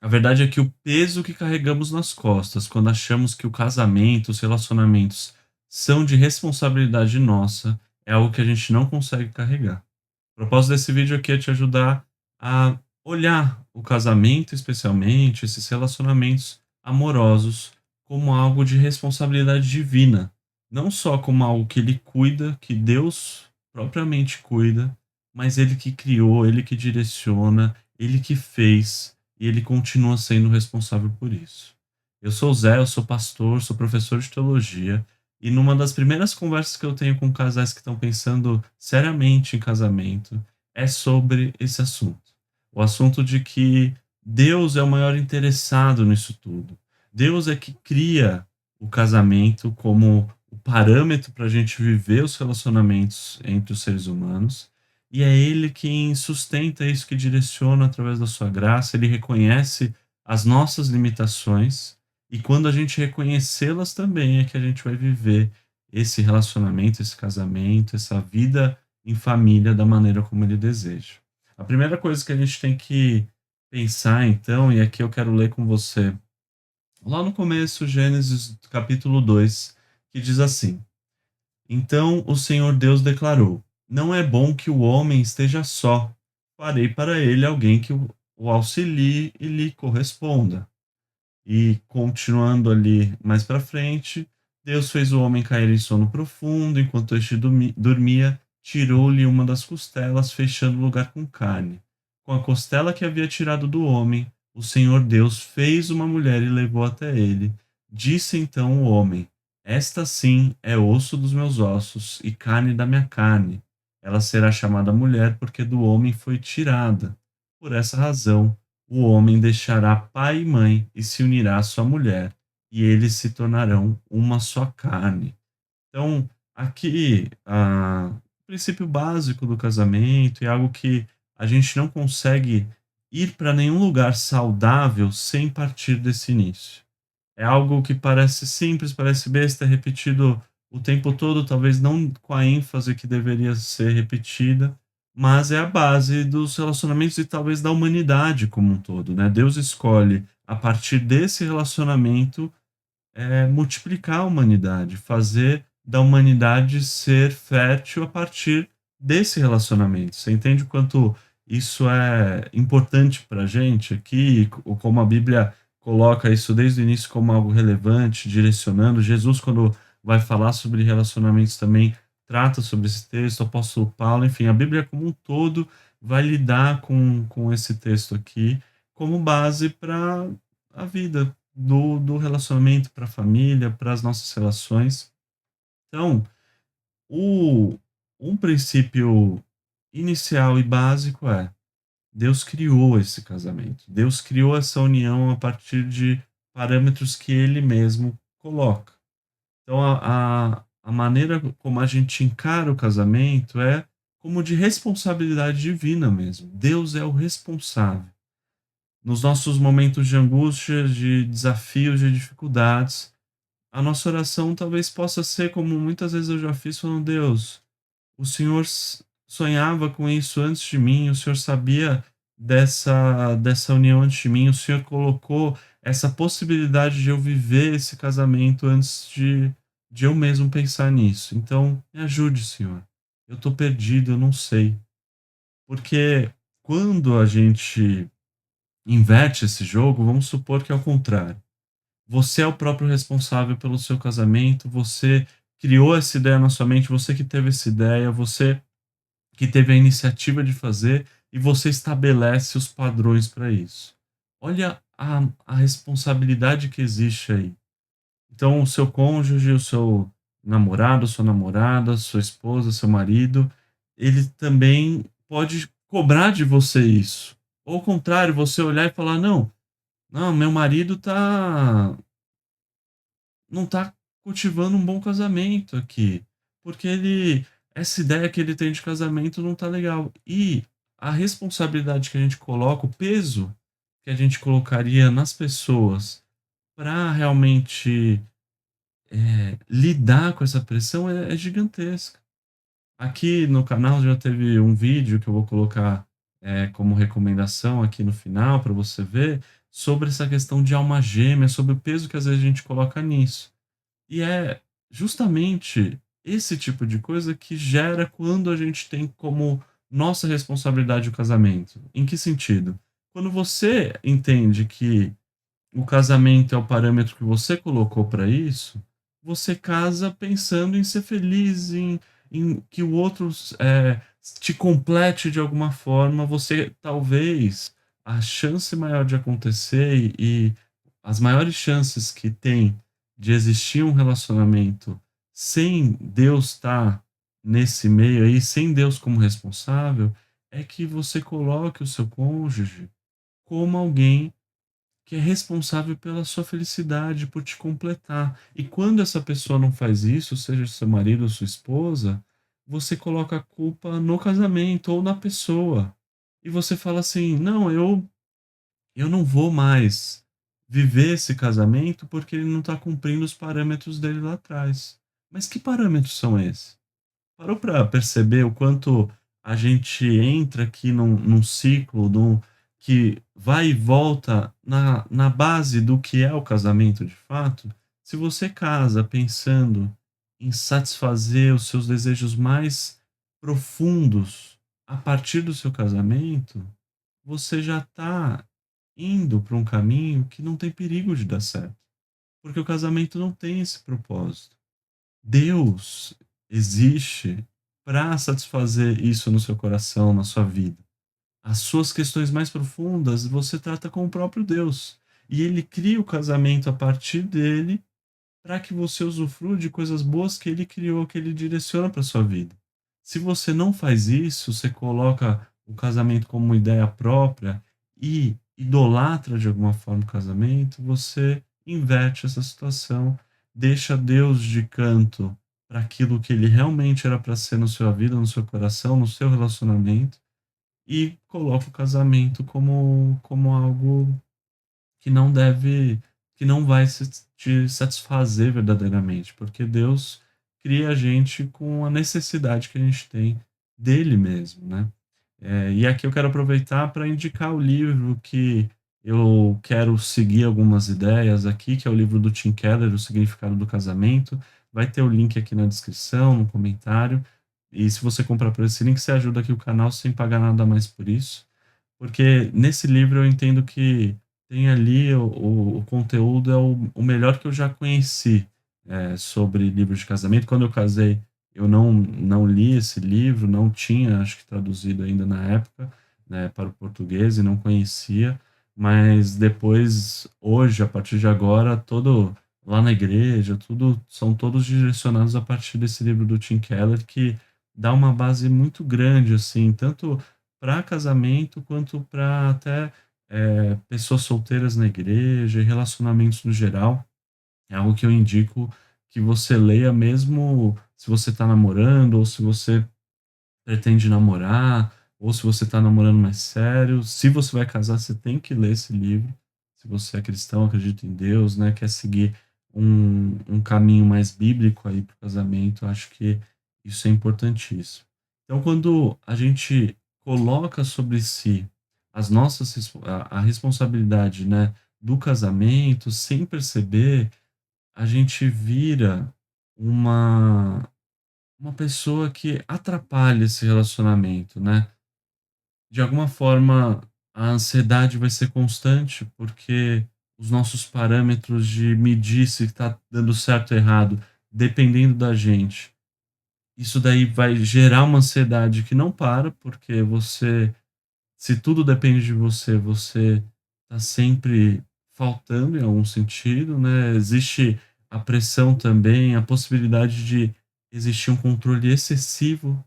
A verdade é que o peso que carregamos nas costas, quando achamos que o casamento, os relacionamentos são de responsabilidade nossa, é algo que a gente não consegue carregar. O propósito desse vídeo aqui é te ajudar a olhar o casamento, especialmente esses relacionamentos amorosos, como algo de responsabilidade divina, não só como algo que ele cuida, que Deus propriamente cuida, mas ele que criou, ele que direciona, ele que fez e ele continua sendo responsável por isso. Eu sou o Zé, eu sou pastor, sou professor de teologia e numa das primeiras conversas que eu tenho com casais que estão pensando seriamente em casamento, é sobre esse assunto. O assunto de que Deus é o maior interessado nisso tudo. Deus é que cria o casamento como o parâmetro para a gente viver os relacionamentos entre os seres humanos. E é Ele quem sustenta isso, que direciona através da sua graça. Ele reconhece as nossas limitações. E quando a gente reconhecê-las também é que a gente vai viver esse relacionamento, esse casamento, essa vida em família da maneira como ele deseja. A primeira coisa que a gente tem que pensar, então, e aqui eu quero ler com você, lá no começo, Gênesis capítulo 2, que diz assim: Então o Senhor Deus declarou: Não é bom que o homem esteja só. Farei para ele alguém que o auxilie e lhe corresponda. E continuando ali mais para frente, Deus fez o homem cair em sono profundo, enquanto este dormia, tirou-lhe uma das costelas, fechando o lugar com carne. Com a costela que havia tirado do homem, o Senhor Deus fez uma mulher e levou até ele. Disse então o homem: Esta sim é osso dos meus ossos e carne da minha carne. Ela será chamada mulher porque do homem foi tirada. Por essa razão, o homem deixará pai e mãe e se unirá à sua mulher, e eles se tornarão uma só carne. Então, aqui, o princípio básico do casamento é algo que a gente não consegue ir para nenhum lugar saudável sem partir desse início. É algo que parece simples, parece besta, é repetido o tempo todo, talvez não com a ênfase que deveria ser repetida, mas é a base dos relacionamentos e talvez da humanidade como um todo, né? Deus escolhe, a partir desse relacionamento, multiplicar a humanidade, fazer da humanidade ser fértil a partir desse relacionamento. Você entende o quanto isso é importante para a gente aqui, ou como a Bíblia coloca isso desde o início como algo relevante, direcionando. Jesus, quando vai falar sobre relacionamentos, também trata sobre esse texto, o apóstolo Paulo, enfim, a Bíblia como um todo vai lidar com esse texto aqui como base para a vida, do relacionamento para a família, para as nossas relações. Então, o um princípio inicial e básico é: Deus criou esse casamento. Deus criou essa união a partir de parâmetros que ele mesmo coloca. Então, a maneira como a gente encara o casamento é como de responsabilidade divina mesmo. Deus é o responsável. Nos nossos momentos de angústia, de desafios, de dificuldades, a nossa oração talvez possa ser como muitas vezes eu já fiz, falando: Deus, o Senhor sonhava com isso antes de mim, o Senhor sabia dessa união antes de mim, o Senhor colocou essa possibilidade de eu viver esse casamento antes de eu mesmo pensar nisso. Então, me ajude, Senhor. Eu estou perdido, eu não sei. Porque quando a gente inverte esse jogo, vamos supor que é o contrário. Você é o próprio responsável pelo seu casamento, você criou essa ideia na sua mente, você que teve essa ideia, você que teve a iniciativa de fazer e você estabelece os padrões para isso. Olha a responsabilidade que existe aí. Então, o seu cônjuge, o seu namorado, sua namorada, sua esposa, seu marido, ele também pode cobrar de você isso. Ou ao contrário, você olhar e falar: não, não, meu marido não tá cultivando um bom casamento aqui, porque ele essa ideia que ele tem de casamento não tá legal. E a responsabilidade que a gente coloca, o peso que a gente colocaria nas pessoas para realmente, lidar com essa pressão é gigantesca. Aqui no canal já teve um vídeo que eu vou colocar, como recomendação aqui no final para você ver, sobre essa questão de alma gêmea, sobre o peso que às vezes a gente coloca nisso. E é justamente esse tipo de coisa que gera quando a gente tem como nossa responsabilidade o casamento. Em que sentido? Quando você entende que o casamento é o parâmetro que você colocou para isso, você casa pensando em ser feliz, em que o outro te complete de alguma forma. Você talvez a chance maior de acontecer e as maiores chances que tem de existir um relacionamento sem Deus estar nesse meio aí, sem Deus como responsável, é que você coloque o seu cônjuge como alguém que é responsável pela sua felicidade, por te completar. E quando essa pessoa não faz isso, seja seu marido ou sua esposa, você coloca a culpa no casamento ou na pessoa. E você fala assim: "Não, eu não vou mais viver esse casamento porque ele não está cumprindo os parâmetros dele lá atrás". Mas que parâmetros são esses? Parou para perceber o quanto a gente entra aqui num ciclo que vai e volta na base do que é o casamento de fato? Se você casa pensando em satisfazer os seus desejos mais profundos a partir do seu casamento, você já está indo para um caminho que não tem perigo de dar certo, porque o casamento não tem esse propósito. Deus existe para satisfazer isso no seu coração, na sua vida. As suas questões mais profundas você trata com o próprio Deus. E ele cria o casamento a partir dele para que você usufrua de coisas boas que ele criou, que ele direciona para sua vida. Se você não faz isso, você coloca o casamento como uma ideia própria e idolatra de alguma forma o casamento, você inverte essa situação, deixa Deus de canto para aquilo que ele realmente era para ser na sua vida, no seu coração, no seu relacionamento, e coloca o casamento como algo que não deve, que não vai te satisfazer verdadeiramente, porque Deus cria a gente com a necessidade que a gente tem dele mesmo, né? E aqui eu quero aproveitar para indicar o livro que eu quero seguir algumas ideias aqui, que é o livro do Tim Keller, O Significado do Casamento. Vai ter o link aqui na descrição, no comentário. E se você comprar por esse link, você ajuda aqui o canal sem pagar nada mais por isso. Porque nesse livro eu entendo que tem ali o conteúdo é o melhor que eu já conheci, sobre livros de casamento. Quando eu casei, eu não li esse livro, não tinha, acho que traduzido ainda na época, né, para o português e não conhecia, mas depois, hoje, a partir de agora, todo lá na igreja, tudo são todos direcionados a partir desse livro do Tim Keller, que dá uma base muito grande, assim, tanto para casamento quanto para até, pessoas solteiras na igreja e relacionamentos no geral. É algo que eu indico que você leia mesmo se você está namorando ou se você pretende namorar, ou se você está namorando mais sério. Se você vai casar, você tem que ler esse livro. Se você é cristão, acredita em Deus, né, quer seguir um caminho mais bíblico aí para o casamento, acho que isso é importantíssimo. Então, quando a gente coloca sobre si as nossas a responsabilidade, né, do casamento, sem perceber, a gente vira uma uma pessoa que atrapalha esse relacionamento, né. De alguma forma, a ansiedade vai ser constante, porque os nossos parâmetros de medir se está dando certo ou errado, dependendo da gente, isso daí vai gerar uma ansiedade que não para, porque você, se tudo depende de você, você está sempre faltando em algum sentido, né. Existe a pressão também, a possibilidade de existir um controle excessivo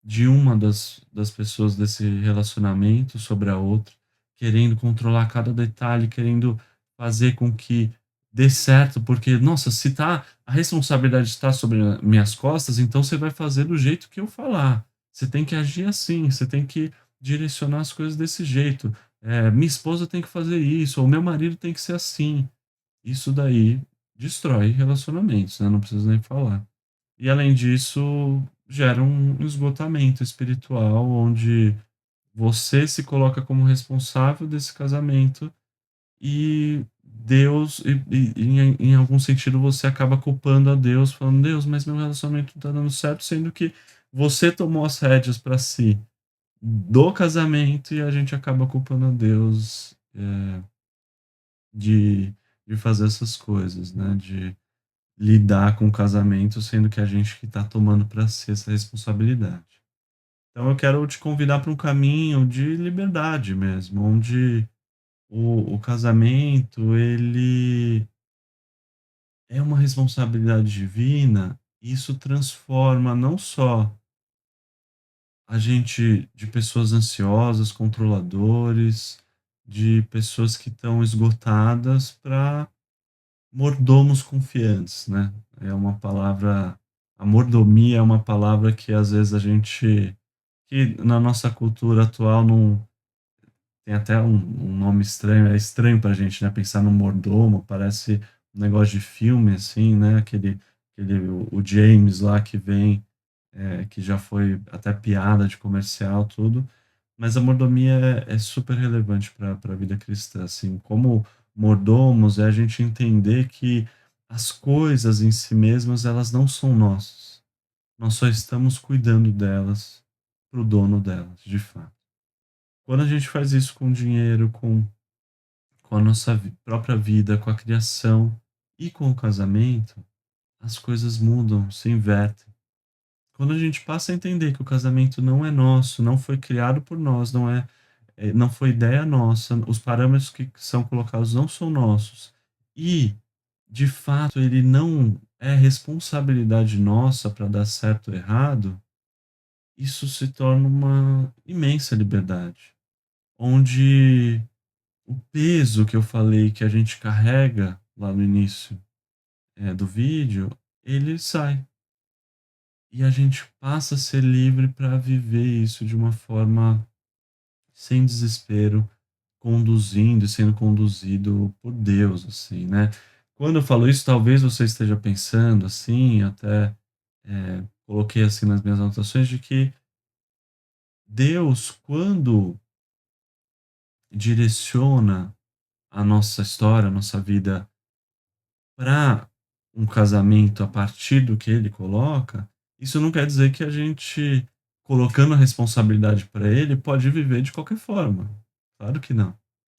de uma das pessoas desse relacionamento sobre a outra, querendo controlar cada detalhe, querendo fazer com que dê certo, porque, nossa, se a responsabilidade está sobre a minhas costas, então você vai fazer do jeito que eu falar. Você tem que agir assim, você tem que direcionar as coisas desse jeito. Minha esposa tem que fazer isso, ou meu marido tem que ser assim. Isso daí destrói relacionamentos, né, não preciso nem falar. E além disso, gera um esgotamento espiritual, onde você se coloca como responsável desse casamento e Deus em algum sentido você acaba culpando a Deus, falando: "Deus, mas meu relacionamento não tá dando certo", sendo que você tomou as rédeas para si do casamento e a gente acaba culpando a Deus, de fazer essas coisas, né, de lidar com o casamento, sendo que a gente que tá tomando para si essa responsabilidade. Então eu quero te convidar para um caminho de liberdade mesmo, onde o casamento ele é uma responsabilidade divina, e isso transforma não só a gente de pessoas ansiosas, controladores, de pessoas que estão esgotadas para mordomos confiantes, né. É uma palavra a mordomia é uma palavra que às vezes a gente que na nossa cultura atual não tem até um nome estranho, é estranho pra gente, né, pensar no mordomo, parece um negócio de filme, assim, né, o James lá que vem, que já foi até piada de comercial, tudo, mas a mordomia é super relevante para a vida cristã, assim, como mordomos, é a gente entender que as coisas em si mesmas, elas não são nossas, nós só estamos cuidando delas para o dono delas, de fato. Quando a gente faz isso com dinheiro, com a nossa própria vida, com a criação e com o casamento, as coisas mudam, se invertem. Quando a gente passa a entender que o casamento não é nosso, não foi criado por nós, não foi ideia nossa, os parâmetros que são colocados não são nossos, e, de fato, ele não é responsabilidade nossa para dar certo ou errado, isso se torna uma imensa liberdade, onde o peso que eu falei que a gente carrega lá no início, do vídeo, ele sai. E a gente passa a ser livre para viver isso de uma forma sem desespero, conduzindo e sendo conduzido por Deus, assim, né. Quando eu falo isso, talvez você esteja pensando, assim, até, coloquei, assim, nas minhas anotações, de que Deus, quando direciona a nossa história, a nossa vida para um casamento a partir do que ele coloca, isso não quer dizer que a gente, colocando a responsabilidade para ele, pode viver de qualquer forma. Claro que não.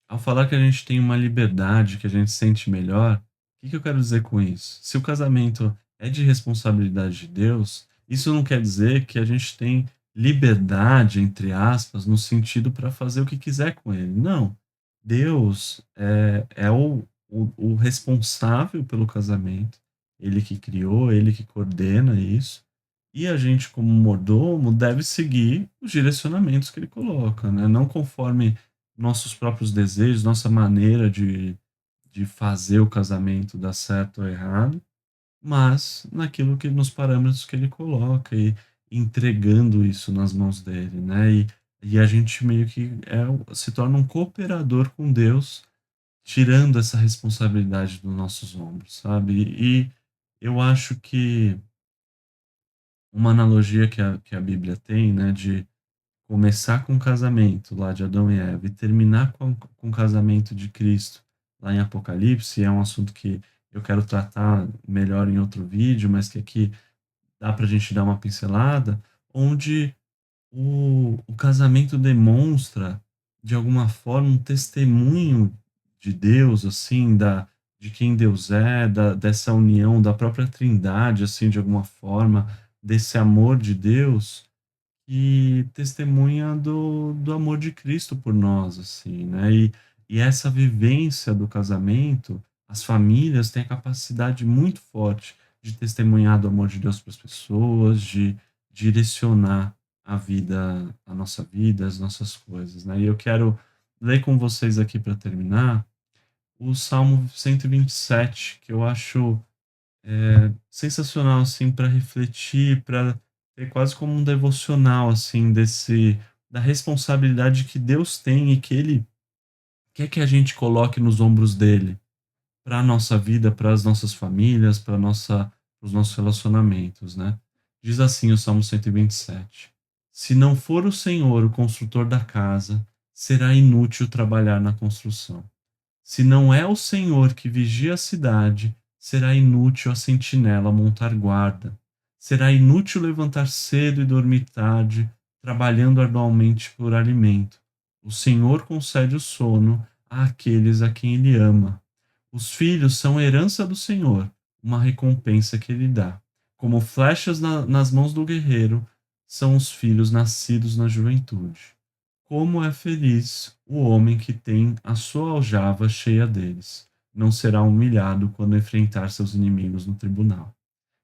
Ao falar que a gente tem uma liberdade, que a gente se sente melhor, o que eu quero dizer com isso? Se o casamento é de responsabilidade de Deus, isso não quer dizer que a gente tem liberdade, entre aspas, no sentido para fazer o que quiser com ele. Não. Deus é o responsável pelo casamento, ele que criou, ele que coordena isso, e a gente, como mordomo, deve seguir os direcionamentos que ele coloca, né? Não conforme nossos próprios desejos, nossa maneira de fazer o casamento dar certo ou errado, mas naquilo que nos parâmetros que ele coloca e entregando isso nas mãos dele, né? E a gente meio que se torna um cooperador com Deus, tirando essa responsabilidade dos nossos ombros, sabe? E eu acho que uma analogia que a Bíblia tem, né, de começar com o casamento lá de Adão e Eva e terminar com o casamento de Cristo lá em Apocalipse, é um assunto que eu quero tratar melhor em outro vídeo, mas que aqui dá para a gente dar uma pincelada, onde o casamento demonstra, de alguma forma, um testemunho de Deus, assim, de quem Deus é, dessa união da própria Trindade, assim, de alguma forma, desse amor de Deus e testemunha do amor de Cristo por nós, assim, né. E essa vivência do casamento, as famílias têm a capacidade muito forte de testemunhar do amor de Deus para as pessoas, de direcionar a nossa vida, as nossas coisas, né. E eu quero ler com vocês aqui para terminar, o Salmo 127, que eu acho sensacional, assim, para refletir, para ter quase como um devocional, assim, desse da responsabilidade que Deus tem e que Ele quer que a gente coloque nos ombros dele, para a nossa vida, para as nossas famílias, para os nossos relacionamentos, né. Diz assim o Salmo 127: "Se não for o Senhor o construtor da casa, será inútil trabalhar na construção. Se não é o Senhor que vigia a cidade, será inútil a sentinela montar guarda. Será inútil levantar cedo e dormir tarde, trabalhando arduamente por alimento. O Senhor concede o sono àqueles a quem Ele ama. Os filhos são herança do Senhor, uma recompensa que Ele dá. Como flechas nas mãos do guerreiro, são os filhos nascidos na juventude. Como é feliz o homem que tem a sua aljava cheia deles. Não será humilhado quando enfrentar seus inimigos no tribunal.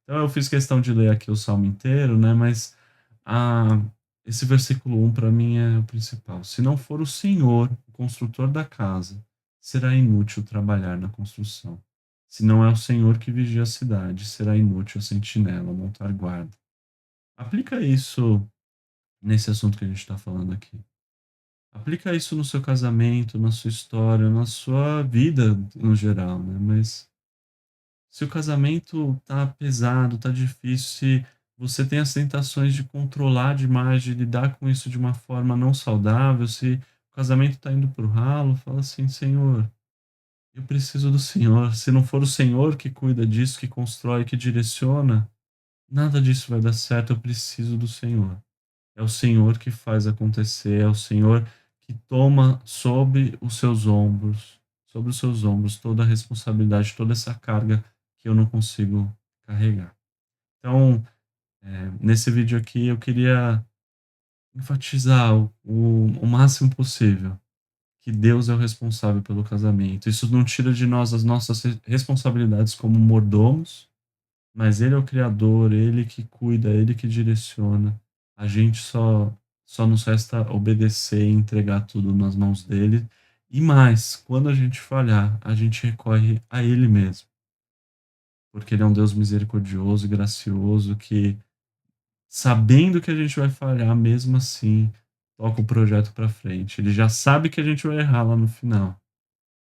Então eu fiz questão de ler aqui o salmo inteiro, né? Mas a, esse versículo 1 para mim é o principal. Se não for o Senhor, o construtor da casa, será inútil trabalhar na construção. Se não é o Senhor que vigia a cidade, será inútil a sentinela montar guarda. Aplica isso nesse assunto que a gente está falando aqui. Aplica isso no seu casamento, na sua história, na sua vida no geral, né? Mas se o casamento tá pesado, tá difícil, se você tem as tentações de controlar demais, de lidar com isso de uma forma não saudável, se o casamento tá indo pro ralo, fala assim: Senhor, eu preciso do Senhor. Se não for o Senhor que cuida disso, que constrói, que direciona, nada disso vai dar certo. Eu preciso do Senhor. É o Senhor que faz acontecer, é o Senhor que toma sobre os seus ombros toda a responsabilidade, toda essa carga que eu não consigo carregar. Então, nesse vídeo aqui eu queria enfatizar o máximo possível que Deus é o responsável pelo casamento. Isso não tira de nós as nossas responsabilidades como mordomos, mas ele é o criador, ele que cuida, ele que direciona. A gente só nos resta obedecer e entregar tudo nas mãos dele. E mais, quando a gente falhar, a gente recorre a ele mesmo, porque ele é um Deus misericordioso e gracioso que, sabendo que a gente vai falhar, mesmo assim, toca o projeto para frente. Ele já sabe que a gente vai errar lá no final,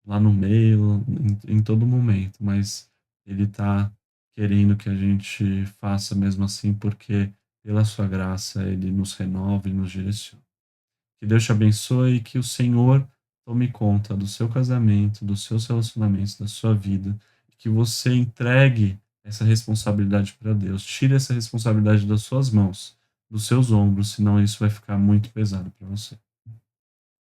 lá no meio, em todo momento, mas ele tá querendo que a gente faça mesmo assim, porque pela sua graça ele nos renova e nos direciona. Que Deus te abençoe e que o Senhor tome conta do seu casamento, dos seus relacionamentos, da sua vida, e que você entregue essa responsabilidade para Deus. Tire essa responsabilidade das suas mãos, dos seus ombros, senão isso vai ficar muito pesado para você.